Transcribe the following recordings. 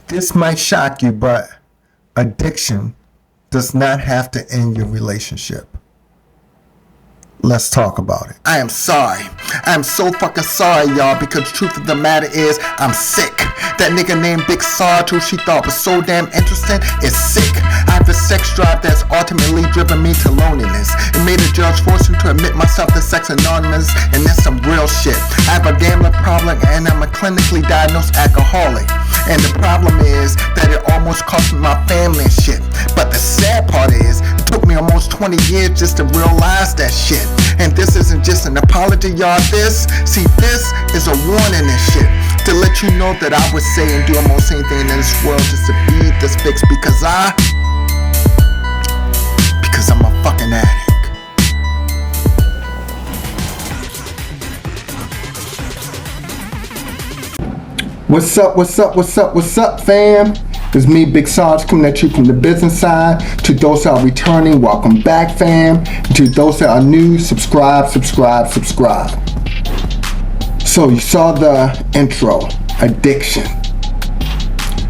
This might shock you, but addiction does not have to end your relationship. Let's talk about it. I am sorry. I am so fucking sorry, y'all, because the truth of the matter is, I'm sick. That nigga named Big Sarge, who she thought was so damn interesting, is sick. I have a sex drive that's ultimately driven me to loneliness. It made a judge force me to admit myself to sex anonymous, and that's some real shit. I have a gambling problem, and I'm a clinically diagnosed alcoholic. And the problem is that it almost cost me my family and shit. But the sad part is, it took me almost 20 years just to realize that shit. And this isn't just an apology, y'all. This is a warning and shit. To let you know that I would say and do almost anything in this world just to be this fix because I'm a fucking addict. What's up, fam? It's me, Big Sarge, coming at you from the business side. To those that are returning, welcome back, fam. And to those that are new, subscribe. So you saw the intro, addiction.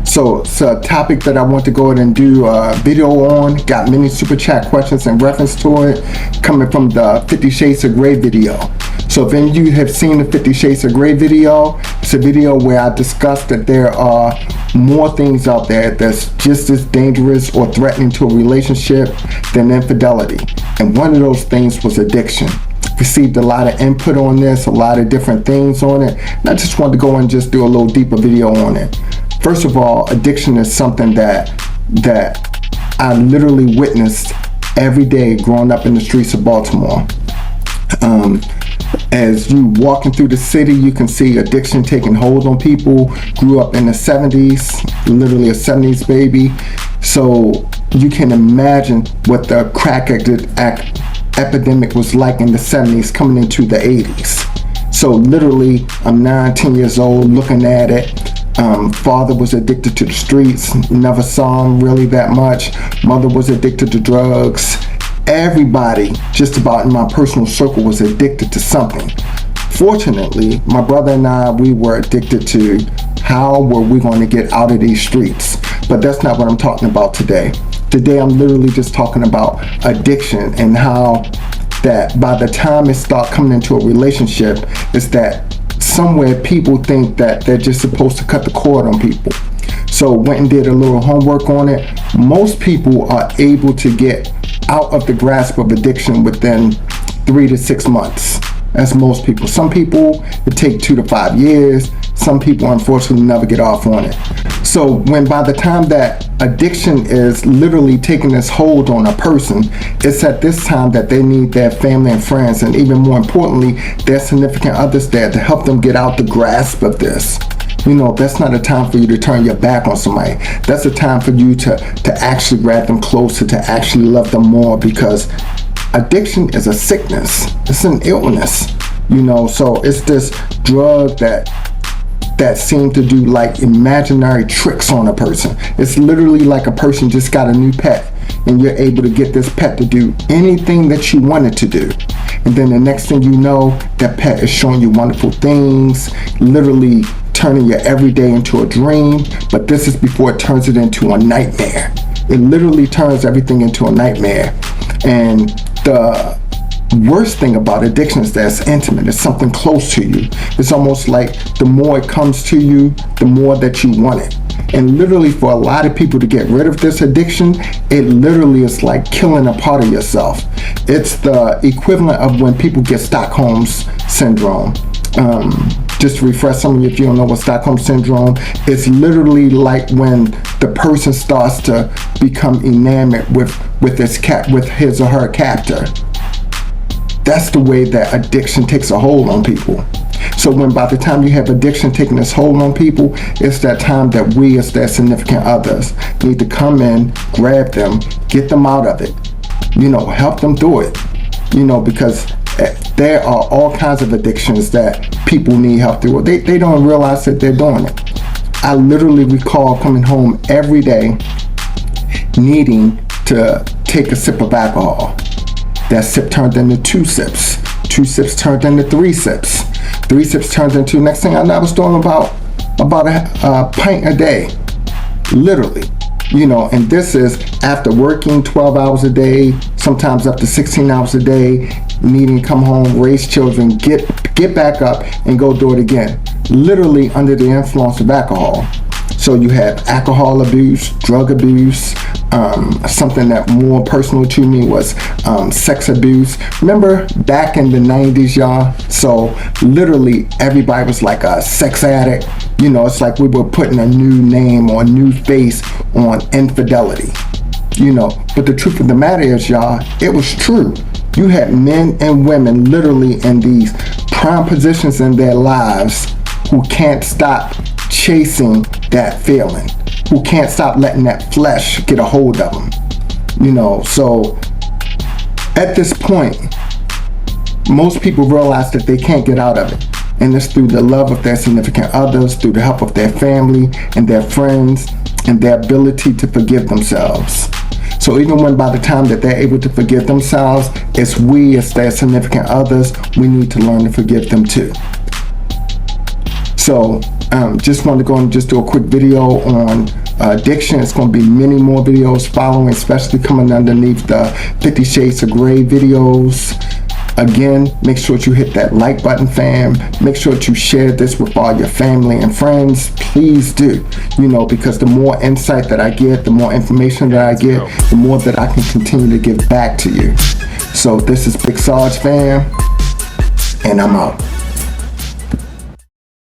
So it's a topic that I want to go ahead and do a video on. Got many super chat questions in reference to it, coming from the 50 Shades of Grey video. So if any of you have seen the 50 Shades of Grey video, it's a video where I discussed that there are more things out there that's just as dangerous or threatening to a relationship than infidelity. And one of those things was addiction. Received a lot of input on this, a lot of different things on it, and I just wanted to go and just do a little deeper video on it. First of all, addiction is something that I literally witnessed every day growing up in the streets of Baltimore. As you walking through the city, you can see addiction taking hold on people. Grew up in the 70s, literally a 70s baby. So you can imagine what the crack epidemic was like in the 70s coming into the 80s. So literally, I'm 19 years old looking at it. Father was addicted to the streets, never saw him really that much. Mother was addicted to drugs. Everybody, just about in my personal circle, was addicted to something. Fortunately, my brother and I, we were addicted to how were we going to get out of these streets. But that's not what I'm talking about today. Today, I'm literally just talking about addiction and how that by the time it starts coming into a relationship, is that somewhere people think that they're just supposed to cut the cord on people. So went and did a little homework on it. Most people are able to get out of the grasp of addiction within 3 to 6 months. That's most people. Some people, it take 2 to 5 years. Some people, unfortunately, never get off on it. So when by the time that addiction is literally taking this hold on a person, it's at this time that they need their family and friends, and even more importantly, their significant others there to help them get out the grasp of this. You know, that's not a time for you to turn your back on somebody. That's a time for you to actually grab them closer, to actually love them more, because addiction is a sickness. It's an illness, you know. So it's this drug that seem to do like imaginary tricks on a person. It's literally like a person just got a new pet and you're able to get this pet to do anything that you want it to do. And then the next thing you know, that pet is showing you wonderful things, literally turning your everyday into a dream. But this is before it turns it into a nightmare. It literally turns everything into a nightmare. And the worst thing about addiction is that it's intimate. It's something close to you. It's almost like the more it comes to you, the more that you want it. And literally for a lot of people to get rid of this addiction, it literally is like killing a part of yourself. It's the equivalent of when people get Stockholm's syndrome. Just to refresh some of you if you don't know what Stockholm syndrome, it's literally like when the person starts to become enamored with his or her captor. That's the way that addiction takes a hold on people. So when by the time you have addiction taking this hold on people, it's that time that we as their significant others need to come in, grab them, get them out of it, you know, help them through it, you know, because there are all kinds of addictions that people need help through. They don't realize that they're doing it. I literally recall coming home every day needing to take a sip of alcohol. That sip turned into 2 sips. 2 sips turned into 3 sips. 3 sips turned into, next thing I know, I was doing about a pint a day. literally. And this is after working 12 hours a day, sometimes up to 16 hours a day, needing to come home, raise children, get back up and go do it again, literally under the influence of alcohol. So you have alcohol abuse, drug abuse, something that more personal to me was sex abuse. Remember back in the 90s, y'all? So literally everybody was like a sex addict. It's like we were putting a new name or a new face on infidelity. But the truth of the matter is, y'all, it was true. You had men and women literally in these prime positions in their lives who can't stop chasing that feeling, who can't stop letting that flesh get a hold of them. So at this point, most people realize that they can't get out of it. And it's through the love of their significant others, through the help of their family and their friends, and their ability to forgive themselves. So even when by the time that they're able to forgive themselves, it's we as their significant others, we need to learn to forgive them too. So just wanted to go and just do a quick video on addiction. It's going to be many more videos following, especially coming underneath the 50 Shades of Grey videos. Again, make sure that you hit that like button, fam. Make sure that you share this with all your family and friends. Please do, because the more insight that I get, the more information that I get, the more that I can continue to give back to you. So this is Big Sarge, fam, and I'm out.